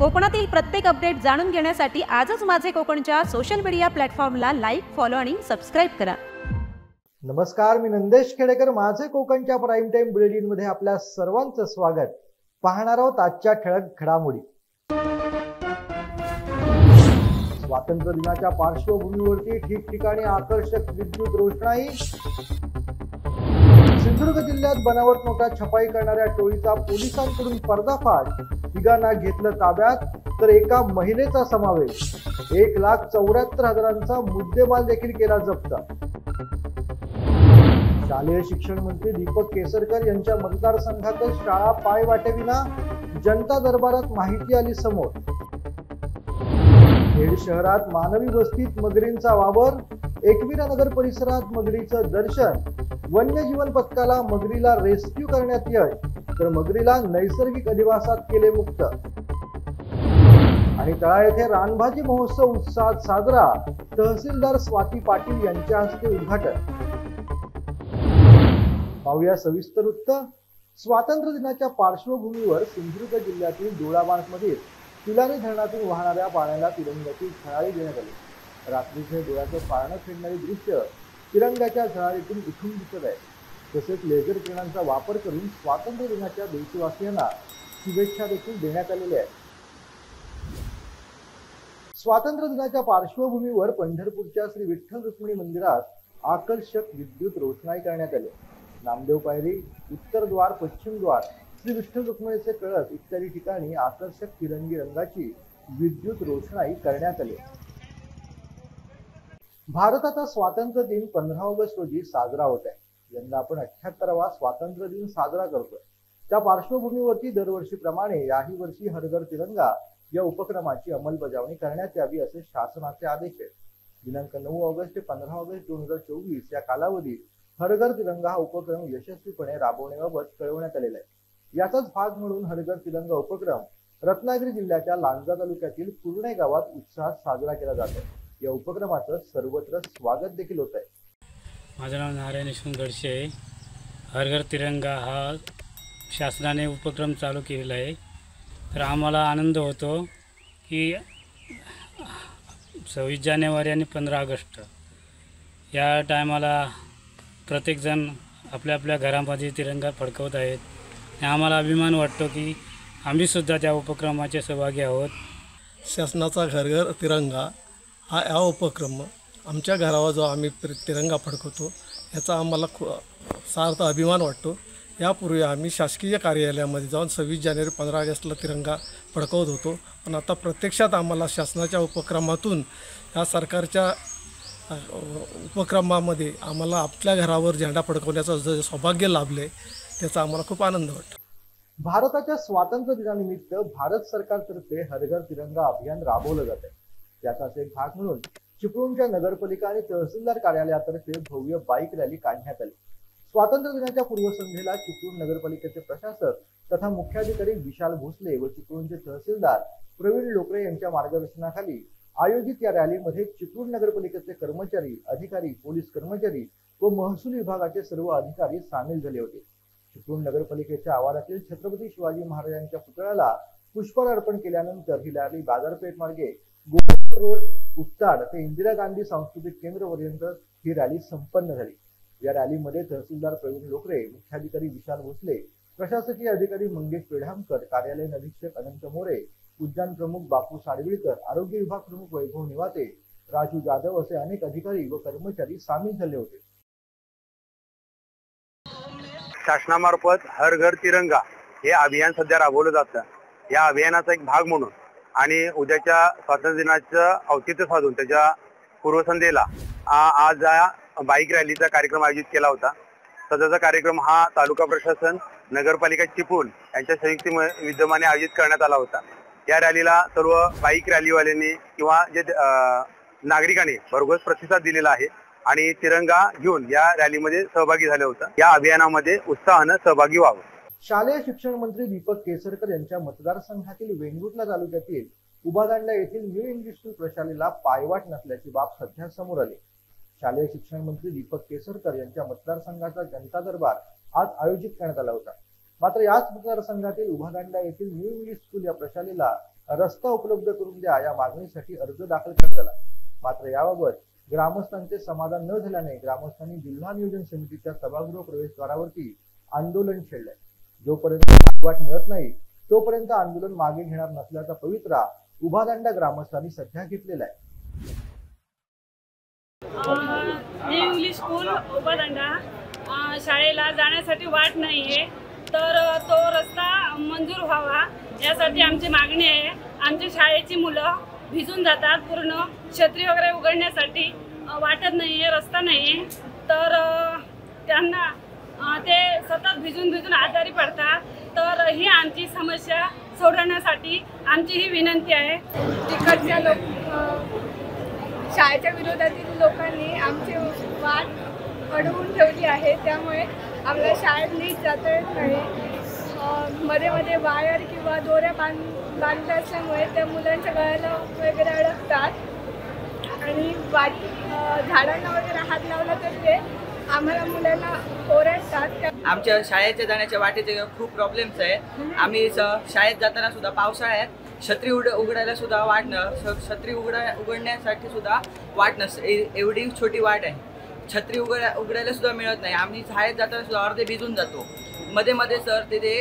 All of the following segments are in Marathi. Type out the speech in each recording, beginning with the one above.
कोकणातील प्रत्येक अपडेट जाणून घेण्यासाठी आजच माझे कोकणच्या सोशल मीडिया प्लॅटफॉर्मला लाईक, फॉलो आणि सबस्क्राईब करा. नमस्कार, मी नंदेश खेडेकर. माझे कोकणच्या प्राईम टाइम बुलेटिन मध्ये आपल्या सर्वांचं स्वागत. पाहणार आहोत आजच्या ठळक घडामोडी. स्वातंत्र्य दिनाच्या पार्श्वभूमीवरती ठिकठिकाणी आकर्षक विद्युत रोषणाई. सिंधुदुर्ग जिल्ह्यात बनावट नोटा छपाई करणाऱ्या टोळीचा पोलिसांकडून पर्दाफाश. तिघांना घेतलं ताब्यात, तर एका महिलेचा समावेश. 1,74,000चा मुद्देमाल देखील केला जप्त. शालेय शिक्षण मंत्री दीपक केसरकर यांच्या मतदारसंघातच शाळा पायवाटेविना. जनता दरबारात माहिती आली समोर. खेड शहरात मानवी वस्तीत मगरींचा वावर. एकविरा नगर परिसरात मगरीचं दर्शन. वन्यजीवन पथकाला मगरीला रेस्क्यू करण्यात यश, तर मगरीला नैसर्गिक अधिवासात केले मुक्त. आणि तळा येथे रानभाजी महोत्सव उत्साहात साजरा. तहसीलदार स्वाती पाटील यांच्या हस्ते उद्घाटन. पाहूया सविस्तर वृत्त. स्वातंत्र्य दिनाच्या पार्श्वभूमीवर सिंधुदुर्ग जिल्ह्यातील डोळाबांधमधील तिलारी धरणातून वाहणाऱ्या पाण्याला तिरंग्याची झळाळी देण्यात आली. रात्रीचे डोळ्याचं पारणं फेडणारी दृश्य तिरंग्याच्या झळाळीतून उठून दिसत आहे. तसेच लेझर किरणांचा वापर करून स्वातंत्र्य दिनाच्या देशवासियांना शुभेच्छा देखील देण्यात आलेल्या आहेत. स्वातंत्र्य दिनाच्या पार्श्वभूमीवर पंढरपूरच्या श्री विठ्ठल रुक्मिणी मंदिरात आकर्षक विद्युत रोषणाई करण्यात आली. नामदेव पायरी, उत्तर द्वार, पश्चिम द्वार, श्री विठ्ठल रुक्मिणीचे कळस इत्यादी ठिकाणी आकर्षक तिरंगी रंगाची विद्युत रोषणाई करण्यात आली. भारताचा स्वातंत्र्य दिन 15 ऑगस्ट रोजी साजरा होत आहे. यंदा आपण 78वा स्वातंत्र्य दिन साजरा करतोय. त्या पार्श्वभूमीवरती दरवर्षीप्रमाणे याही वर्षी हर घर तिरंगा या उपक्रमाची अंमलबजावणी करण्यात यावी असे शासनाचे आदेश आहेत. दिनांक 9 ऑगस्ट ते 15 ऑगस्ट 2024 या कालावधीत हर घर तिरंगा हा उपक्रम यशस्वीपणे राबवण्याबाबत कळवण्यात आलेला आहे. याचाच भाग म्हणून हर घर तिरंगा उपक्रम रत्नागिरी जिल्ह्याच्या लांजा तालुक्यातील कुर्णे गावात उत्साहात साजरा केला जातो. या उपक्रमाचं सर्वत्र स्वागत देखील होत आहे. माझं नाव नारायण यशवंत गडसे आहे. हर घर तिरंगा हा शासनाने उपक्रम चालू केलेला आहे. तर आम्हाला आनंद होतो की 26 जानेवारी आणि 15 ऑगस्ट या टायमाला प्रत्येकजण आपल्या आपल्या घरामध्ये तिरंगा फडकवत आहेत. आम्हाला अभिमान वाटतो की आम्हीसुद्धा त्या उपक्रमाचे सहभागी आहोत. शासनाचा घर घर तिरंगा हा उपक्रम आमच्या घरावर जो आम्ही तिरंगा फडकवतो याचा आम्हाला सार्थ अभिमान वाटतो. यापूर्वी आम्ही शासकीय कार्यालयामध्ये जाऊन 26 जानेवारी 15 ऑगस्टला तिरंगा फडकवत होतो. पण आता प्रत्यक्षात आम्हाला शासनाच्या उपक्रमातून या सरकारच्या उपक्रमामध्ये आम्हाला आपल्या घरावर झेंडा फडकवण्याचं जे सौभाग्य लाभले त्याचा आम्हाला खूप आनंद वाटतो. भारताच्या स्वातंत्र्य दिनानिमित्त भारत सरकारतर्फे हर घर तिरंगा अभियान राबवलं जात आहे. त्याचाच एक भाग म्हणून चिपळूणच्या नगरपालिका आणि तहसीलदार कार्यालयातर्फे भव्य बाईक रॅली काढण्यात आली. स्वातंत्र्य दिनाच्या पूर्वसंध्येला चिपळूण नगरपालिकेचे प्रशासक तथा मुख्याधिकारी विशाल भोसले व चिपळूणचे तहसीलदार प्रवीण लोकरे यांच्या मार्गदर्शनाखाली आयोजित या रॅलीमध्ये चिपळूण नगरपालिकेचे कर्मचारी, अधिकारी, पोलीस कर्मचारी व महसूल विभागाचे सर्व अधिकारी सामील झाले होते. चिपळूण नगरपालिकेच्या आवारातील छत्रपती शिवाजी महाराजांच्या पुतळ्याला पुष्पहार अर्पण केल्यानंतर ही रॅली बाजारपेठ मार्गे गोकुळ रोड, उस्ताड ते इंदिरा गांधी सांस्कृतिक केंद्रपर्यंत ही रॅली संपन्न झाली. या रॅलीमध्ये तहसीलदार प्रवीण लोकरे, मुख्याधिकारी विशाल भोसले, प्रशासकीय अधिकारी मंगेश पेढामकर, कार्यालयीन अधीक्षक अनंत मोरे, उद्यान प्रमुख बापू साडविळकर, आरोग्य विभाग प्रमुख वैभव निवाते, राजू जाधव असे अनेक अधिकारी व कर्मचारी सामील झाले होते. शासनामार्फत हर घर तिरंगा हे अभियान सध्या राबवलं जातं. या अभियानाचा एक भाग म्हणून आणि उद्याच्या स्वातंत्र्य दिनाचं औचित्य साधून त्याच्या पूर्वसंध्येला आज बाईक रॅलीचा कार्यक्रम आयोजित केला होता. सध्याचा कार्यक्रम हा तालुका प्रशासन, नगरपालिका चिपळूण यांच्या संयुक्त विद्यमाने आयोजित करण्यात आला होता. या रॅलीला सर्व बाईक रॅलीवाल्यांनी किंवा जे नागरिकांनी भरघोस प्रतिसाद दिलेला आहे आणि तिरंगा घेऊन या रॅलीमध्ये सहभागी झाले होते. या अभियानामध्ये उत्साहानं सहभागी व्हावं. शालेय शिक्षण मंत्री दीपक केसरकर यांच्या मतदारसंघातील वेंगुर्ला तालुक्यातील उभादांडा येथील न्यू इंग्लिश स्कूल प्रशालेला पायवाट नसल्याची बाब सध्या समोर आली. शालेय शिक्षण मंत्री दीपक केसरकर यांच्या मतदारसंघाचा जनता दरबार आज आयोजित करण्यात आला होता. मात्र याच मतदारसंघातील उभादांडा येथील न्यू इंग्लिश स्कूल या प्रशालेला रस्ता उपलब्ध करून द्या या मागणीसाठी अर्ज दाखल करण्यात आला। मात्र याबाबत ग्रामस्थांचे समाधान न झाल्याने ग्रामस्थांनी जिल्हा नियोजन समितीच्या सभागृह प्रवेशद्वारावरती आंदोलन छेडले। जोपर्यंत मार्गवाट मिळत नाही तोपर्यंत आंदोलन मागे घेणार नसल्याचा पवित्रा उभादांडा ग्रामस्थांनी सध्या घेतलेला आहे। इंग्लिश स्कूल उभादांडा शाळेला जाण्यासाठी वाट नाहीये, तर तो रस्ता मंजूर व्हावा यासाठी आमची मागणी आहे। आमच्या शाळेची मुलं भिजून जातात, पूर्ण छत्री वगैरे उघडण्यासाठी वाटत नाहीये, रस्ता नाहीये, तर त्यांना ते सतत भिजून आजारी पडतात। तर ही आमची समस्या सोडवण्यासाठी आमची ही विनंती आहे। तिकडच्या शाळेच्या विरोधातील लोकांनी आमची वाट अडवून ठेवली आहे, त्यामुळे आपल्या शाळेत नीट जाता येत नाही। मध्ये मध्ये वायर किंवा दोऱ्या बांधल्या असल्यामुळे त्या मुलांच्या गळ्याला वगैरे अडकतात आणि झाडांना वगैरे हात लावला तर ते आम्हाला मुलांना ओरडतात। आमच्या शाळेच्या जाण्याच्या वाटेचे खूप प्रॉब्लेम्स आहेत। आम्ही शाळेत जाताना सुद्धा पावसाळ्यात छत्री उघडायला सुद्धा छत्री उघडण्यासाठी सुद्धा वाट नसते, एवढी छोटी वाट आहे। छत्री उघडायला सुद्धा मिळत नाही। आम्ही शाळेत जाताना सुद्धा अर्धे भिजून जातो। मध्ये मध्ये सर तिथे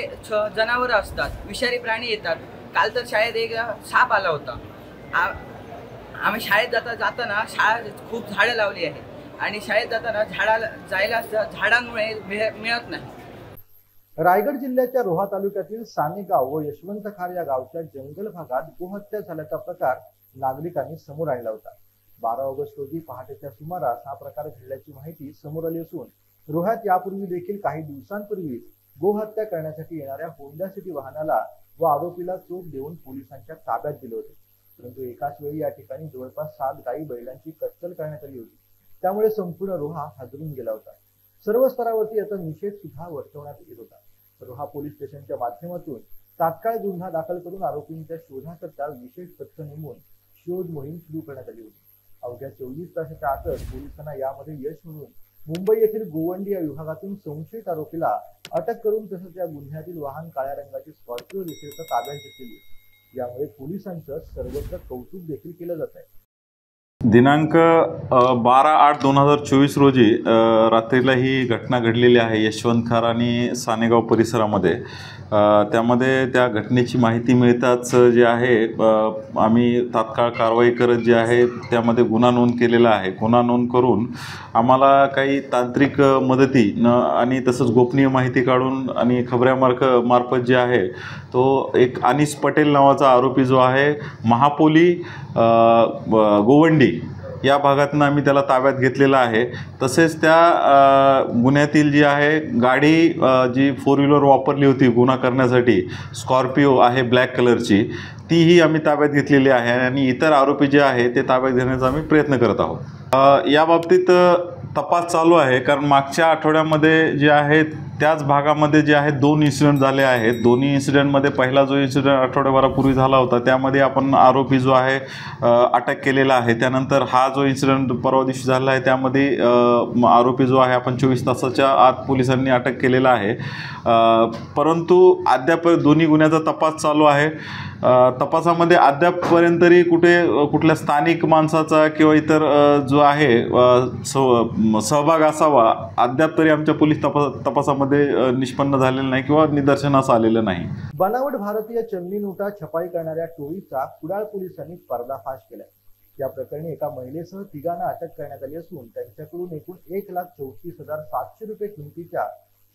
जनावरं असतात, विषारी प्राणी येतात। काल तर शाळेत एक साप आला होता। आम्ही शाळेत जाताना शाळा खूप झाडं लावली आहे आणि शाळेत जाताना जायला झाडांमुळे मिळत नाही। रायगड जिल्ह्याच्या रोहा तालुक्यातील सानेगाव व यशवंतखार या गावच्या जंगल भागात गोहत्या झाल्याचा प्रकार नागरिकांनी समोर आणला होता। 12 ऑगस्ट रोजी पहाटेच्या सुमारास हा प्रकार घडल्याची माहिती समोर आली असून रोह्यात यापूर्वी देखील काही दिवसांपूर्वी गोहत्या करण्यासाठी येणाऱ्या होंडा सिटी वाहनाला व आरोपीला चोप देऊन पोलिसांच्या ताब्यात दिले होते। परंतु एकाच वेळी या ठिकाणी जवळपास 7 गायी बैलांची कत्तल करण्यात आली होती। त्यामुळे संपूर्ण रोहा हादरून गेला होता। सर्व स्तरावरती याचा निषेध सुद्धा वर्तवण्यात येत होता। रोहा पोलीस स्टेशनच्या माध्यमातून तात्काळ गुन्हा दाखल करून आरोपींच्या शोधाकरता विशेष पथक नेमून शोध मोहीम सुरू करण्यात आली होती। अवघ्या 24 तासाच्या आतच पोलिसांना यामध्ये यश मिळून मुंबई येथील गोवंडी या विभागातून संशयित आरोपीला अटक करून तसंच या गुन्ह्यातील वाहन काळ्या रंगाची स्कॉर्पिओ देखील ताब्यात घेतली। यामुळे पोलिसांचं सर्वत्र कौतुक देखील केलं जात आहे। दिनांक 12/8/2024 रोजी रात्रीला ही घटना घडलेली आहे यशवंतखार आणि सानेगाव परिसरामध्ये। त्यामध्ये त्या घटनेची माहिती मिळताच जे आहे आम्ही तात्काळ कारवाई करत जे आहे त्यामध्ये गुन्हा नोंद केलेला आहे। गुन्हा नोंद करून आम्हाला काही तांत्रिक मदती आणि तसंच गोपनीय माहिती काढून आणि खबऱ्यामार्फत जे आहे तो एक अनिस पटेल नावाचा आरोपी जो आहे महापोली गोवंडी या भागातून आम्ही त्याला ताब्यात घेतलेला आहे। तसेच त्या गुन्ह्यातील जी आहे गाडी जी 4 व्हीलर वापरली होती गुन्हा करण्यासाठी स्कॉर्पिओ आहे ब्लॅक कलरची, तीही आम्ही ताब्यात घेतलेली आहे आणि इतर आरोपी जे आहे ते ताब्यात घेण्याचा आम्ही प्रयत्न करत आहोत। या बाबतीत तपास चालू आहे, कारण मागच्या आठवड्यामध्ये जे आहे त्याच भागामध्ये जे आहे 2 इन्सिडेंट झाले आहेत। दोन्ही इन्सिडेंटमध्ये पहिला जो इन्सिडेंट आठवड्याभरापूर्वी झाला होता त्यामध्ये आपण आरोपी जो आहे अटक केलेला आहे। त्यानंतर हा जो इन्सिडेंट परवा दिवशी झाला आहे त्यामध्ये आरोपी जो आहे आपण 24 तासाच्या आत पोलिसांनी अटक केलेला आहे। परंतु अद्याप दोन्ही गुन्ह्याचा तपास चालू आहे। तपासामध्ये अद्यापपर्यंत तरी कुठल्या स्थानिक माणसाचा किंवा इतर जो आहे सहभाग असावा अद्याप तरी आमच्या पोलीस तपासामध्ये निष्पन्न झालेलं नाही किंवा निदर्शनास आलेलं नाही। बनावट भारतीय चलनी नोटा छपाई करणाऱ्या टोळीचा कुडाळ पोलिसांनी पर्दाफाश केलाय। या प्रकरणी एका महिलेसह 3 अटक करण्यात आली असून त्यांच्याकडून एकूण 1,34,700 रुपये किमतीच्या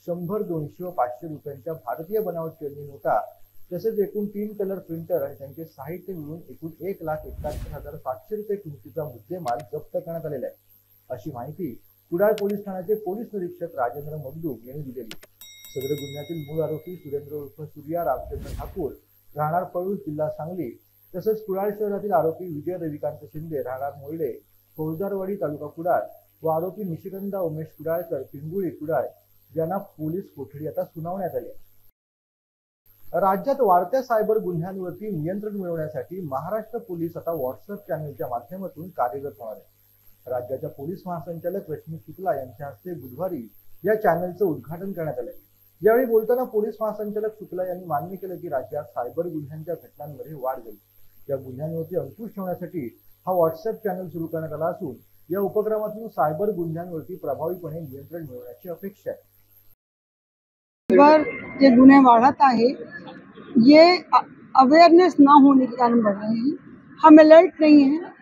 100, 200 व 500 रुपयांच्या भारतीय बनावट चलनी नोटा तसेच एकूण 3 कलर प्रिंटर आणि त्यांचे साहित्य मिळून एकूण 1,71,700 रुपये किमतीचा मुद्देमाल जप्त करण्यात आलेला आहे, अशी माहिती कुडाळ पोलीस ठाण्याचे पोलीस निरीक्षक राजेंद्र मगदूम यांनी दिलेली। सदर गुन्ह्यातील मूळ आरोपी सुरेंद्र उर्फ सूर्या रामचंद्र ठाकूर राहणार पळूस जिल्हा सांगली तसेच कुडाळ शहरातील आरोपी विजय रविकांत शिंदे राहणार मोर्डे फौजदारवाडी तालुका कुडाळ व आरोपी निशिगंधा उमेश कुडाळकर पिंगुळी कुडाळ यांना पोलीस कोठडी आता सुनावण्यात आली। राज्यात वाढत्या सायबर गुन्ह्यांवरती नियंत्रण मिळवण्यासाठी महाराष्ट्र पोलीस आता व्हॉट्सअप चॅनलच्या माध्यमातून कार्यरत होणार आहे। राज्याच्या पोलीस महासंचालक रश्मी शुक्ला यांच्या हस्ते बुधवारी या चॅनलचं उद्घाटन करण्यात आलं। यावेळी बोलताना पोलीस महासंचालक शुक्ला यांनी मान्य केलं की राज्यात सायबर गुन्ह्यांच्या घटनांमध्ये वाढ झाली. या गुन्ह्यांवरती अंकुश ठेवण्यासाठी हा व्हॉट्सअप चॅनल सुरू करण्यात आला असून या उपक्रमातून सायबर गुन्ह्यांवरती प्रभावीपणे नियंत्रण मिळवण्याची अपेक्षा आहे. साइबर जे गुन्हे वाढ़त आहे ये अवेयरनेस ना होने के कारण बढ़ रहे हैं. हम अलर्ट नहीं हैं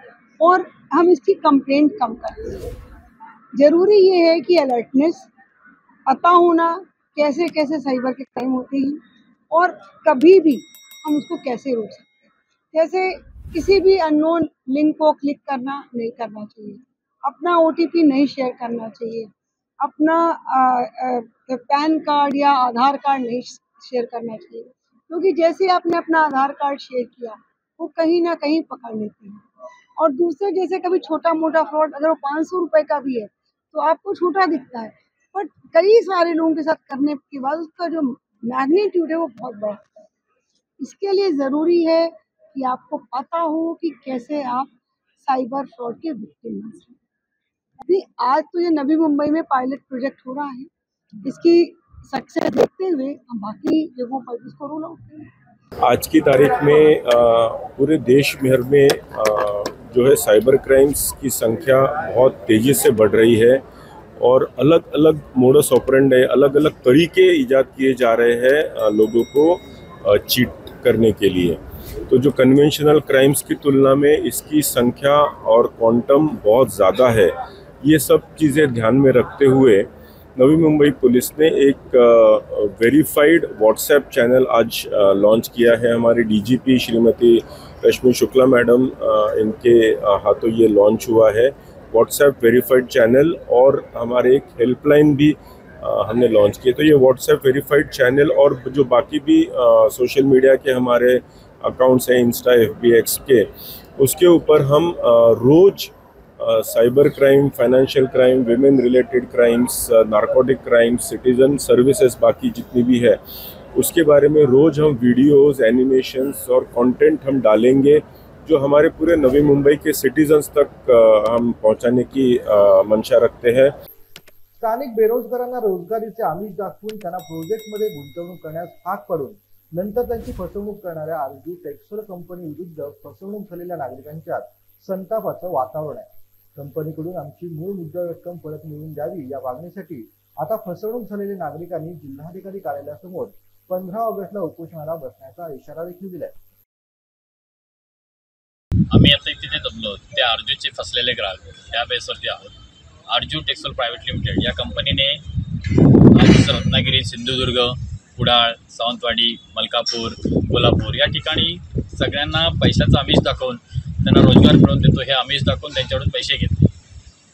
और हम इसकी कंप्लेंट कम कर रहे हैं. जरूरी ये है कि अलर्टनेस, पता होना कैसे कैसे साइबर के क्राइम होते हैं और कभी भी हम उसको कैसे रोक सकते हैं. जैसे किसी भी अननोन लिंक को क्लिक करना नहीं करना चाहिए, अपना OTP नहीं शेयर करना चाहिए, अपना पैन कार्ड या आधार कार्ड नहीं शेयर करना चाहिए, क्योंकि जैसे आपने अपना आधार कार्ड शेयर किया वो कहीं ना कहीं पकड़ लेते हैं. और दूसरे जैसे कभी छोटा मोटा फ्रॉड अगर वो 500 रुपये का भी है तो आपको छोटा दिखता है, बट कई सारे लोगों के साथ करने के बाद उसका जो मैग्नीट्यूड है वो बहुत बड़ा होता है. इसके लिए ज़रूरी है कि आपको पता हो कि कैसे आप साइबर फ्रॉड के विक्टिम बन सकते. अभी आज तो ये नवी मुंबई में पायलट प्रोजेक्ट हो रहा है, इसकी सक्सेस देखते हुए हम बाकी जगहों पर भी इसको रोल आउट करें. आज की तारीख में पूरे देश भर में जो है साइबर क्राइम्स की संख्या बहुत तेज़ी से बढ़ रही है और अलग अलग मोडस ऑपरेंडी, अलग अलग तरीके इजाद किए जा रहे हैं लोगों को चीट करने के लिए. तो जो कन्वेंशनल क्राइम्स की तुलना में इसकी संख्या और क्वांटम बहुत ज़्यादा है. ये सब चीज़ें ध्यान में रखते हुए नवी मुंबई पुलिस ने एक वेरीफाइड व्हाट्सएप चैनल आज लॉन्च किया है. हमारी DGP श्रीमती रश्मि शुक्ला मैडम इनके हाथों ये लॉन्च हुआ है व्हाट्सएप वेरीफाइड चैनल, और हमारे एक हेल्पलाइन भी हमने लॉन्च किए. तो ये व्हाट्सएप वेरीफाइड चैनल और जो बाकी भी सोशल मीडिया के हमारे अकाउंट्स हैं इंस्टा, FB, X के, उसके ऊपर हम रोज़ cyber crime, financial crime, women related crimes, narcotic crimes, citizen services बाकी जितनी भी है उसके बारे में रोज़ हम वीडियोस, एनिमेशंस और कंटेंट हम डालेंगे जो हमारे पूरे नवी मुंबई के सिटीजन्स तक हम पहुंचाने की मंशा रखते हैं. स्थानिक बेरोजगारांना रोजगारीचे आमिष दाखवून त्यांना प्रोजेक्टमध्ये गुंतवणूक करण्यास भाग पाडून नंतर त्यांची फसवणूक करणाऱ्या आरजू टेक्सटाईल कंपनी विरुद्ध फसवणूक झालेल्या नागरिकांच्यात संतापाचं वातावरण आहे. कंपनीकडून आमची मूळ मुद्दल रक्कम परत मिळवून द्यावी या मागणीसाठी आता फसवणूक झालेल्या नागरिकांनी जिल्हाधिकारी कार्यालयासमोर 15 ऑगस्टला उपोषणाला बसण्याचा इशारा देखील दिलाय. आम्ही आता तिथे जमलो ते आरजूचे फसलेले ग्राहक त्या बेसवरती आहोत. आरजू टेक्सटाईल प्रायव्हेट लिमिटेड या कंपनीने रत्नागिरी, सिंधुदुर्ग, कुडाळ, सावंतवाडी, मलकापूर, कोल्हापूर या ठिकाणी सगळ्यांना पैशाचा आमिष दाखवून त्यांना रोजगार मिळवून देतो हे आमिष दाखवून त्यांच्याकडून पैसे घेतले.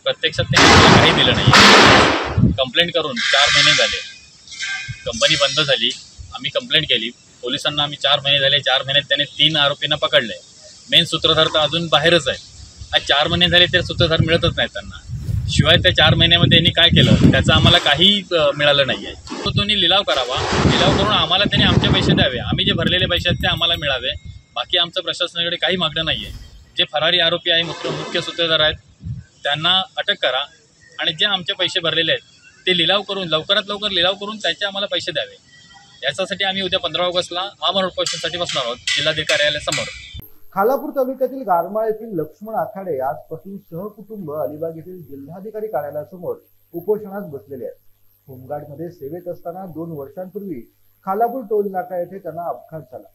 प्रत्यक्षात त्यांनी काही दिलं नाही. कंप्लेंट करून 4 महिने झाले, कंपनी बंद झाली. आम्ही कंप्लेंट केली पोलिसांना. आम्ही 4 महिने झाले, 4 महिन्यात त्याने 3 आरोपींना पकडले. मेन सूत्रधार तर अजून बाहेरच आहे. आज 4 महिने झाले ते सूत्रधार मिळतच नाही त्यांना. शिवाय त्या 4 महिन्यामध्ये यांनी काय केलं त्याचं आम्हाला काही मिळालं नाही आहे. तो त्यांनी लिलाव करावा, लिलाव करून आम्हाला त्यांनी आमचे पैसे द्यावे, आम्ही जे भरलेले पैसे आहेत ते आम्हाला मिळावे. बाकी आमचं प्रशासनाकडे काही मागणं नाही आहे. जे फरारी आरोपी आहे, मुख्य सूत्रधार आहेत त्यांना अटक करा आणि जे आमचे पैसे भरलेले आहेत ते लिलाव करून लवकरात लवकर लिलाव करून त्याचे आम्हाला पैसे द्यावे. याच्यासाठी आम्ही उद्या 15 ऑगस्टला आमरण उपोषणासाठी बसणार आहोत जिल्हाधिकारी कार्यालयासमोर. खालापूर तालुक्यातील गारमाळ येथील लक्ष्मण आखाडे आजपासून सहकुटुंब अलिबाग येथील जिल्हाधिकारी कार्यालयासमोर उपोषणास बसलेले आहेत. होमगार्डमध्ये सेवेत असताना 2 वर्षांपूर्वी खालापूर टोल नाका येथे त्यांना अपघात झाला.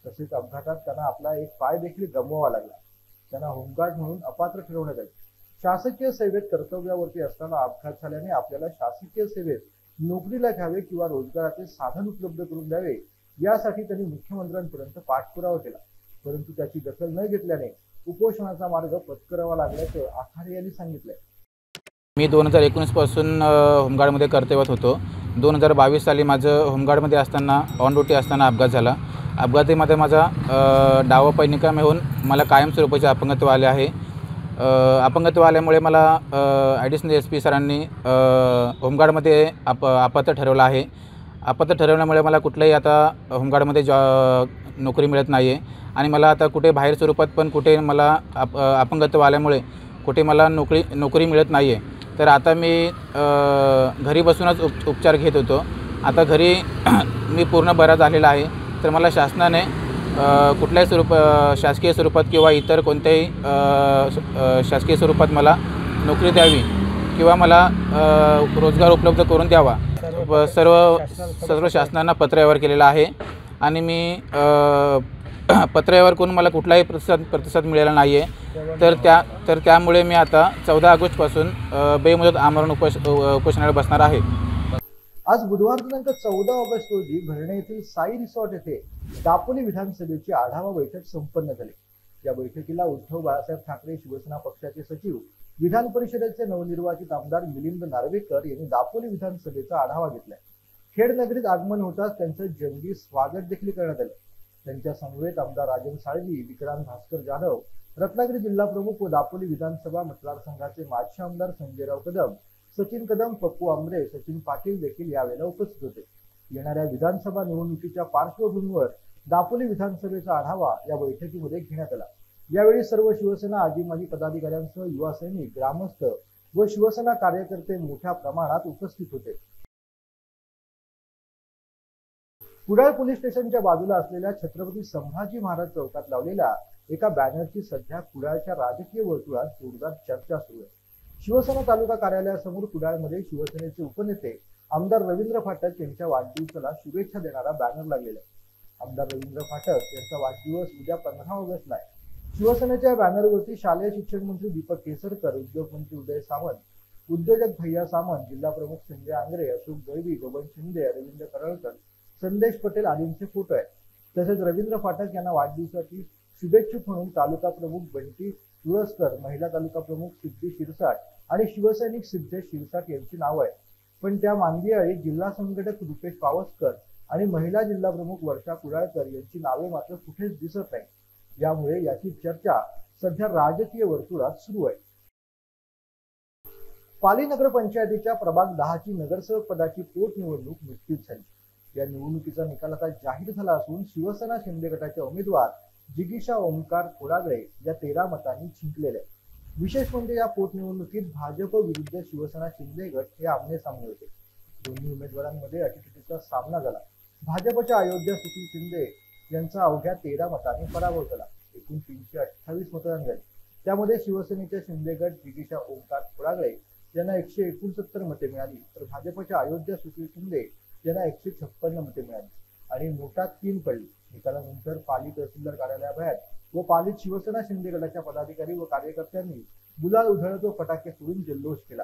तसेच अपघातात त्यांना आपला एक पाय देखील गमवावा लागला. त्यांना होमगार्ड म्हणून अपात्र ठरवण्यात आले. शासकीय सेवेत कर्तव्यावरती असताना अपघात झाल्याने आपल्याला शासकीय सेवेत नोकरीला घ्यावे किंवा रोजगाराचे साधन उपलब्ध करून द्यावे यासाठी त्यांनी मुख्यमंत्र्यांपर्यंत पाठपुरावा केला, परंतु त्याची दखल न घेतल्याने उपोषणाचा मार्ग पत्करावा लागल्याचं आखाडे यांनी सांगितलंय. मी 2019 पासून होमगार्डमध्ये कर्तव्यात होतो. 2022 साली माझं होमगार्डमध्ये असताना ऑन ड्युटी असताना अपघात झाला. अपघातामध्ये माझा डावा पाय निकामी होऊन मला कायमस्वरूपाचे अपंगत्व आले आहे. अपंगत्व आल्यामुळे मला ॲडिशनल SP सरांनी होमगार्डमध्ये अपात्र ठरवलं आहे. अपात्र ठरवल्यामुळे मला कुठल्याही आता होमगार्डमध्ये नोकरी मिळत नाही आहे आणि मला आता कुठे बाहेर स्वरूपात पण कुठे मला अपंगत्व आल्यामुळे कुठे मला नोकरी मिळत नाही आहे. तर आता मी घरी बसूनच उपचार घेत होतो. आता घरी मी पूर्ण बरा झालेला आहे, तर मला शासनाने कुठल्याही शासकीय स्वरूपात किंवा इतर कोणत्याही शासकीय स्वरूपात मला नोकरी द्यावी किंवा मला रोजगार उपलब्ध करून द्यावा. सर्व शासनांना पत्रव्यवहार केलेला आहे आणि मी पत्रव्यवहार करून मला कुठलाही प्रतिसाद मिळाला नाही आहे. तर त्यामुळे मी आता 14 ऑगस्टपासून बेमुदत आमरण उपोषणाला बसणार आहे. आज बुधवार दिनांक 14 ऑगस्ट रोजी भरणे येथील साई रिसॉर्ट येथे दापोली विधानसभेची आढावा बैठक संपन्न झाली. या बैठकीला उद्धव बाळासाहेब ठाकरे शिवसेना पक्षाचे सचिव, विधान परिषदेचे नवनिर्वाचित आमदार मिलिंद नार्वेकर यांनी दापोली विधानसभेचा आढावा घेतलाय. खेड नगरीत आगमन होताच त्यांचं जंगी स्वागत देखील करण्यात आलं. त्यांच्या समवेत आमदार राजन साळवी, विक्रांत भास्कर जाधव, रत्नागिरी जिल्हा प्रमुख व दापोली विधानसभा मतदारसंघाचे माजी आमदार संजयराव कदम, सचिन कदम, पप्पू आंबरे, सचिन पाटील देखील यावेळेला उपस्थित होते. येणाऱ्या विधानसभा निवडणुकीच्या पार्श्वभूमीवर दापोली विधानसभेचा आढावा या बैठकीमध्ये घेण्यात आला. यावेळी सर्व शिवसेना आजी माजी पदाधिकाऱ्यांसह युवा सैनिक, ग्रामस्थ व शिवसेना कार्यकर्ते मोठ्या प्रमाणात उपस्थित होते. कुडाळ पोलीस स्टेशनच्या बाजूला असलेल्या छत्रपती संभाजी महाराज चौकात लावलेल्या एका बॅनरची सध्या कुडाळच्या राजकीय वर्तुळात जोरदार चर्चा सुरू आहे. शिवसेना तालुका कार्यालयासमोर कुडाळमध्ये शिवसेनेचे उपनेते आमदार रवींद्र फाटक यांच्या वाढदिवसाला शुभेच्छा देणारा बॅनर लागलेला आहे. आमदार रवींद्र फाटक यांचा वाढदिवस उद्या 15 ऑगस्टला आहे. शिवसेनेच्या बॅनरवरती शालेय शिक्षण मंत्री दीपक केसरकर, उद्योग मंत्री उदय सामंत, उद्योजक भैया सामंत, जिल्हा प्रमुख संजय आंग्रे, अशोक दळवी, बबन शिंदे, अरविंद करळकर, संदेश पटेल आदींचे फोटो आहेत. तसेच रवींद्र फाटक यांना वाढदिवसाची शुभेच्छुक म्हणून तालुका प्रमुख बंटी तुळसकर, महिला तालुका प्रमुख सिद्धी शिरसाट आणि शिवसैनिक सिद्धेश शिरसाट यांची नावं आहेत. पण त्या मांदियाळी जिल्हा संघटक रुपेश पावसकर आणि महिला जिल्हा प्रमुख वर्षा कुडाळकर यांची नावे मात्र कुठेच दिसत नाही. यामुळे याची चर्चा सध्या राजकीय वर्तुळात सुरू आहे. पाली नगर पंचायतीच्या प्रभाग 10 ची नगरसेवक पदाची पोटनिवडणूक नुकतीच झाली. या निवडणुकीचा निकाल आता जाहीर झाला असून शिवसेना शिंदे गटाचे उमेदवार जिगीषा ओमकार खोडागळे या 13 मतांनी जिंकलेले आहे. विशेष म्हणजे या पोटनिवडणुकीत भाजप विरुद्ध शिवसेना शिंदे गट हे आमने सामने होते. दोन्ही उमेदवारांमध्ये अटीतटीचा सामना झाला. भाजपच्या अयोध्या सुशील शिंदे यांचा अवघ्या 13 मतांनी पराभव झाला. एकूण 328 मतदान झाले. त्यामध्ये शिवसेनेच्या शिंदे गट जिगीषा ओमकार खोडागळे यांना 169 मते मिळाली, तर भाजपच्या अयोध्या सुशील शिंदे यांना 156 मते मिळाली आणि नोटा 3 पडली. निकालानंतर पाली तहसीलदार कार्यालयाबाहेर व पालीत शिवसेना शिंदे गटाच्या पदाधिकारी व कार्यकर्त्यांनी गुलाल उधळत व फटाके फोडून जल्लोष केला.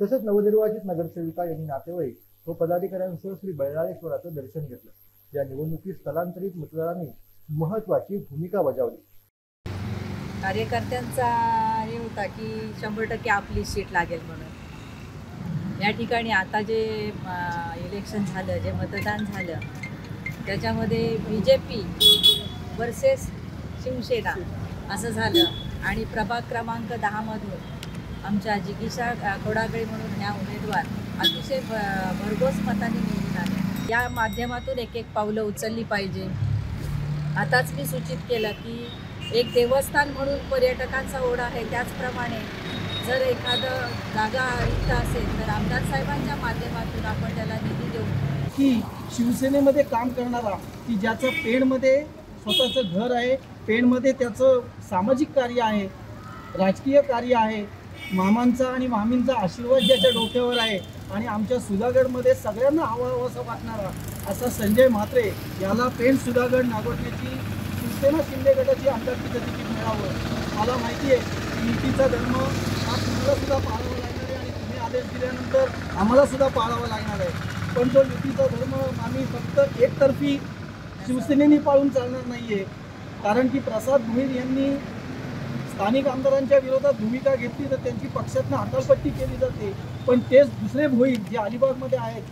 तसेच नवनिर्वाचित नगरसेविका यांनी नातेवाईक व पदाधिकाऱ्यांसह श्री बळराळेश्वराचं दर्शन घेतलं. या निवडणुकीत स्थलांतरित मतदारांनी महत्वाची भूमिका बजावली. कार्यकर्त्यांचा हे होता की 100% आपली सीट लागेल म्हणून. या ठिकाणी आता जे इलेक्शन झालं, जे मतदान झालं, त्याच्यामध्ये BJP वर्सेस शिवसेना असं झालं आणि प्रभाग क्रमांक 10 मधून आमच्या जिगीषा खोडागळे म्हणून ह्या उमेदवार अतिशय भरघोस मतांनी निवडून आल्या. या माध्यमातून एक पावलं उचलली पाहिजे. आताच मी सूचित केलं की एक देवस्थान म्हणून पर्यटकांचा ओढा आहे, त्याचप्रमाणे जर एखादं जागा रिक्त असेल तर आमदार साहेबांच्या माध्यमातून आपण त्याला निधी देऊ. की शिवसेनेमध्ये काम करणारा, की ज्याचं पेणमध्ये स्वतःचं घर आहे, पेणमध्ये त्याचं सामाजिक कार्य आहे, राजकीय कार्य आहे, मामांचा आणि मामींचा आशीर्वाद ज्याच्या डोक्यावर आहे आणि आमच्या सुधागडमध्ये सगळ्यांना हवं असं वाटणारा असा संजय म्हात्रे याला पेण सुधागड नागोठण्याची शिवसेना शिंदे गटाची आमदारकीचं तिकीट मिळावं. मला माहिती आहे युतीचा धर्म हा तुम्हाला सुद्धा पाळावा लागणार आहे आणि तुम्ही आदेश दिल्यानंतर आम्हाला सुद्धा पाळावा लागणार आहे. पण तो युतीचा धर्म आम्ही फक्त एकतर्फी शिवसेनेने पाळून चालणार नाही आहे. कारण की प्रसाद भोईर यांनी स्थानिक आमदारांच्या विरोधात भूमिका घेतली तर त्यांची पक्षातनं हकालपट्टी केली जाते. पण तेच दुसरे भोईर जे अलिबागमध्ये आहेत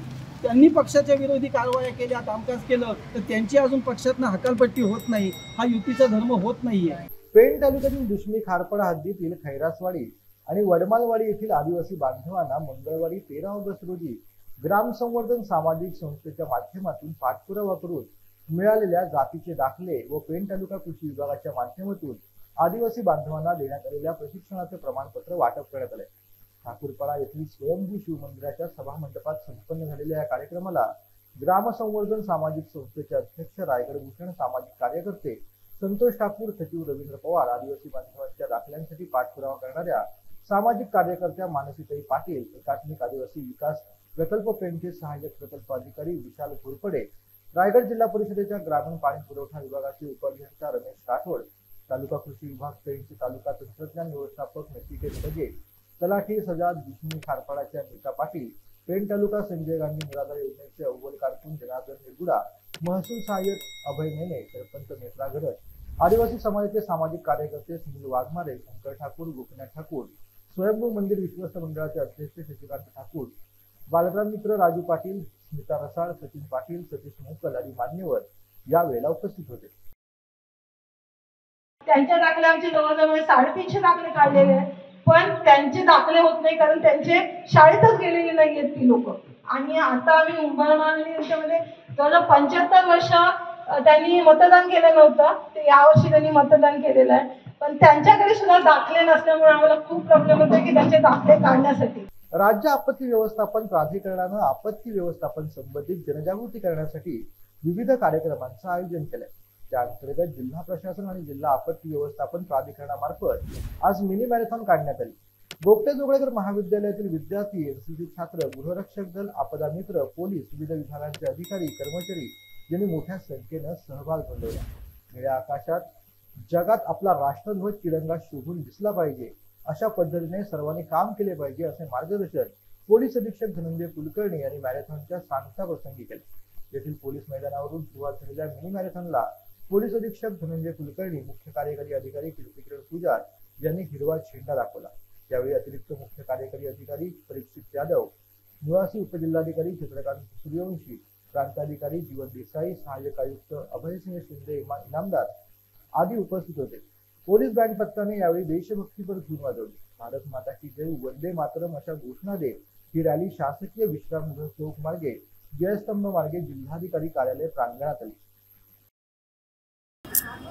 त्यांनी पक्षाच्या विरोधी कारवाया केल्या, कामकाज केलं तर त्यांची अजून पक्षातनं हकालपट्टी होत नाही. हा युतीचा धर्म होत नाहीये. पेण तालुक्यातील दुष्मी खारपडा हद्दीतील खैरासवाडी आणि वडमालवाडी येथील आदिवासी बांधवांना मंगळवारी 13 ऑगस्ट रोजी ग्राम संवर्धन सामाजिक संस्थेच्या माध्यमातून पाठपुरावा करून मिळालेल्या जातीचे दाखले व पेण तालुका कृषी विभागाच्या माध्यमातून आदिवासी बांधवांना देण्यात आलेल्या प्रशिक्षणाचे प्रमाणपत्र वाटप करण्यात आले. ठाकूरपाडा येथील स्वयंभू शिवमंदिराच्या सभामंडपात संपन्न झालेल्या या कार्यक्रमाला ग्रामसंवर्धन सामाजिक संस्थेचे अध्यक्ष रायगड भूषण, सामाजिक कार्यकर्ते संतोष ठाकूर, सचिव रवींद्र पवार, आदिवासी बांधवांच्या दाखल्यांसाठी पाठपुरावा करणाऱ्या सामाजिक कार्यकर्त्या मानसीताई पाटील, एकात्मिक आदिवासी विकास प्रकल्प पेणचे सहाय्यक प्रकल्प अधिकारी विशाल घोरपडे, रायगड जिल्हा परिषदेच्या ग्रामीण पाणी पुरवठा विभागाचे उपअभियंता रमेश राठोड, तालुका कृषी विभाग पेणचे तालुका तंत्रज्ञान व्यवस्थापक नचिकेत बगे, तलाठी सजाद बिष्णू खारपाडाच्या नीता पाटील, पेण तालुका संजय गांधी निराधार योजनेचे अव्वल कारकून जनार्दन निरगुडा, महसूल सहाय्यक अभय नेने, सरपंच नेत्रा घरत, आदिवासी समाजाचे सामाजिक कार्यकर्ते सुनील वाघमारे, शंकर ठाकूर, गोपीनाथ ठाकूर, स्वयंभू मंदिर विश्वस्त मंडळाचे अध्यक्ष शशिकांत ठाकूर, बालराम मित्र राजू पाटील, स्मिता रसाळ, सचिन पाटील, सतीश मोकल आदी मान्यवर यावेळेला उपस्थित होते. त्यांच्या दाखले आमचे जवळजवळ 350 दाखले काढलेले आहेत, पण त्यांचे दाखले होत नाही कारण त्यांचे शाळेतच गेलेले नाहीयेत ती लोक. आणि आता आम्ही उंबरमाळी यांच्यामध्ये जवळजवळ 75 वर्ष त्यांनी मतदान केलं नव्हतं, ते यावर्षी त्यांनी मतदान केलेलं आहे, पण त्यांच्याकडे सुद्धा दाखले नसल्यामुळे आम्हाला खूप प्रॉब्लेम होतो की त्यांचे दाखले काढण्यासाठी. राज्य आपत्ती व्यवस्थापन प्राधिकरणानं आपत्ती व्यवस्थापन संबंधित जनजागृती करण्यासाठी विविध कार्यक्रमांचं आयोजन केलंय. त्या अंतर्गत जिल्हा प्रशासन आणि जिल्हा आपत्ती व्यवस्थापन प्राधिकरणामार्फत आज मिनी मॅरेथॉन काढण्यात आली. गोपटे जोगळेकर महाविद्यालयातील विद्यार्थी, एनसीसी छात्र, गृहरक्षक दल, आपदा मित्र, पोलीस, विविध विभागांचे अधिकारी, कर्मचारी यांनी मोठ्या संख्येनं सहभाग नोंदवला. निळ्या आकाशात जगात आपला राष्ट्रध्वज तिरंगा शोभून दिसला पाहिजे अशा पद्धतीने सर्वांनी काम केले पाहिजे असे मार्गदर्शन पोलीस अधीक्षक धनंजय कुलकर्णी यांनी मॅरेथॉनच्या सांगता प्रसंगी केले. येथील पोलीस मैदानावरून सुरुवात झालेल्या मिनी मॅरेथॉनला पोलीस अधीक्षक धनंजय कुलकर्णी, मुख्य कार्यकारी अधिकारी कीर्तिकिरण पूजार यांनी हिरवा झेंडा दाखवला. यावेळी अतिरिक्त मुख्य कार्यकारी अधिकारी परीक्षित यादव, निवासी उपजिल्हाधिकारी चंद्रकांत सूर्यवंशी, प्रांताधिकारी जीवन देसाई, सहाय्यक आयुक्त अभयसिंह शिंदे इनामदार आदी उपस्थित होते. पोलीस बँड पथकाने यावेळी देशभक्तीपर धून वाजवली. भारत माता की जय, वंदे मातरम अशा घोषणा देत ही रॅली शासकीय विश्रामगृह चौक मार्गे, जयस्तंभ मार्गे जिल्हाधिकारी कार्यालय प्रांगणात आली.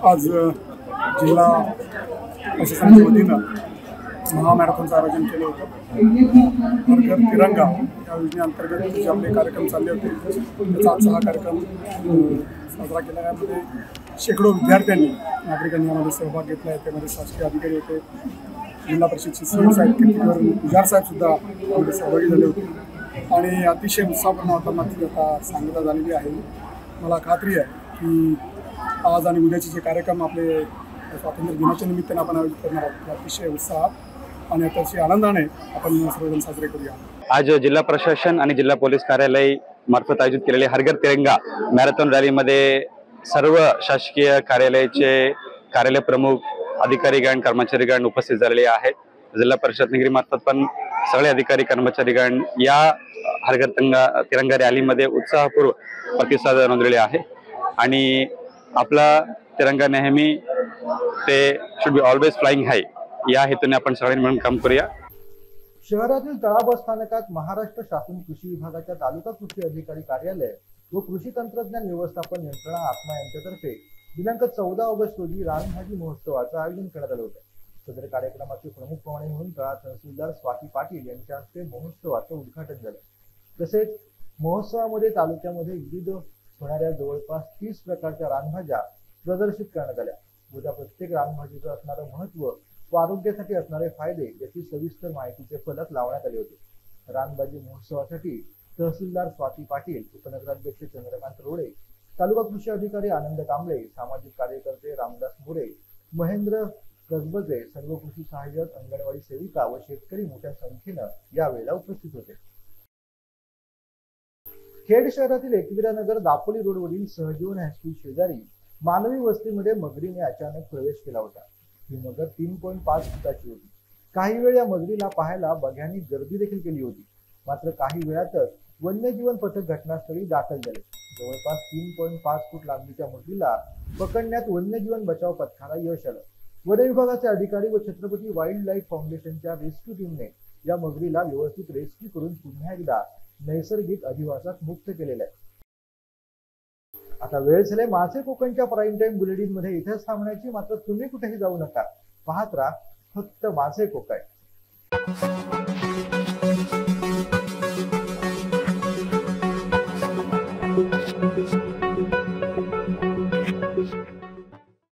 आज जिल्हा प्रशासनाच्या वतीनं महामॅरेथॉनचं आयोजन केलं होतं. हर घर तिरंगा या योजनेअंतर्गत जे आपले कार्यक्रम चालले होते त्याचा आजचा हा कार्यक्रम साजरा केला. यामध्ये शेकडो विद्यार्थ्यांनी, नागरिकांनी यामध्ये सहभाग घेतला आहे. त्यामध्ये शासकीय अधिकारी होते, जिल्हा परिषदचे सीएम साहेब, कीर्तिकिरण पुजार साहेब सुद्धा यामध्ये सहभागी झाले होते आणि अतिशय उत्साहपूर्ण वातावरणात आता सांगता झालेली आहे. मला खात्री आहे की आज आणि उद्याचे जे कार्यक्रम आपले स्वातंत्र्य दिनाच्या निमित्ताने आपण आयोजित करणार आहोत अतिशय उत्साहात आणि अतिशय आनंदाने आपण सर्वजण साजरे करूया. आज जिल्हा प्रशासन आणि जिल्हा पोलीस कार्यालय मार्फत आयोजित केलेले हर घर तिरंगा मॅरेथॉन रॅलीमध्ये सर्व शासकीय कार्यालयाचे कार्यालय प्रमुख, अधिकारीगण, कर्मचारीगण उपस्थित झालेले आहेत. जिल्हा परिषद नगरी मार्फत पण सगळे अधिकारी कर्मचारीगण या हर घर तिरंगा रॅलीमध्ये उत्साहपूर्व प्रतिसाद नोंदवलेले आहे आणि आपला तिरंगा नेहमी ते should be always flying high या हेतूने आपण सगळ्यांनी मिळून काम करूया. शहरातील तळा बस स्थानकात महाराष्ट्र शासन कृषी विभागाच्या तालुका कृषी अधिकारी कार्यालय व कृषी तंत्रज्ञान व्यवस्थापन यंत्रणा आत्मा यांच्यातर्फे दिनांक 14 ऑगस्ट रोजी रानभाजी महोत्सवाचं आयोजन करण्यात आलं होतं. सदर कार्यक्रमाचे प्रमुख पाहुणे म्हणून तळा तहसीलदार स्वाती पाटील यांच्या हस्ते महोत्सवाचं उद्घाटन झालं. तसेच महोत्सवामध्ये तालुक्यामध्ये विविध होणाऱ्या जवळपास 30 प्रकारच्या रानभाज्या प्रदर्शित करण्यात आल्या. उद्या प्रत्येक रानभाजीचं असणारं महत्व व आरोग्यासाठी असणारे फायदे याची सविस्तर माहितीचे फलक लावण्यात आले होते. रानभाजी महोत्सवासाठी तहसीलदार स्वाती पाटील, उपनगराध्यक्ष चंद्रकांत रोडे, तालुका कृषी अधिकारी आनंद कांबळे, सामाजिक कार्यकर्ते रामदास मोरे, महेंद्र कसबजे, सर्व कृषी सहाय्यक, अंगणवाडी सेविका व शेतकरी मोठ्या संख्येनं यावेळेला उपस्थित होते. खेड शहरातील एकविरा नगर दापोली रोडवरील सहजीवन हायस्कूल शेजारी मानवी वस्तीमध्ये मगरीने अचानक प्रवेश केला होता. ही मगर 3.5 फुटाची होती. काही वेळ या मगरीला पाहायला बघ्यांनी गर्दी देखील केली होती. मात्र काही वेळातच वन्यजीवन पथक घटनास्थळी दाखल झाले. जवळपास 3.5 फूट लांबीच्या मगरीला पकडण्यात वन्यजीवन बचाव पथकाला यश आलं. वन विभागाचे अधिकारी व छत्रपती वाईल्ड लाईफ फाउंडेशनच्या रेस्क्यू टीमने या मगरीला व्यवस्थित रेस्क्यू करून पुन्हा एकदा नैसर्गिक अधिवासात मुक्त केलेलं आहे. आता वेळ झाले माझे कोकणच्या प्राईम टाइम बुलेटिन मध्ये इथेच थांबण्याची. मात्र तुम्ही कुठेही जाऊ नका, पाहत राहा फक्त माझे कोकण.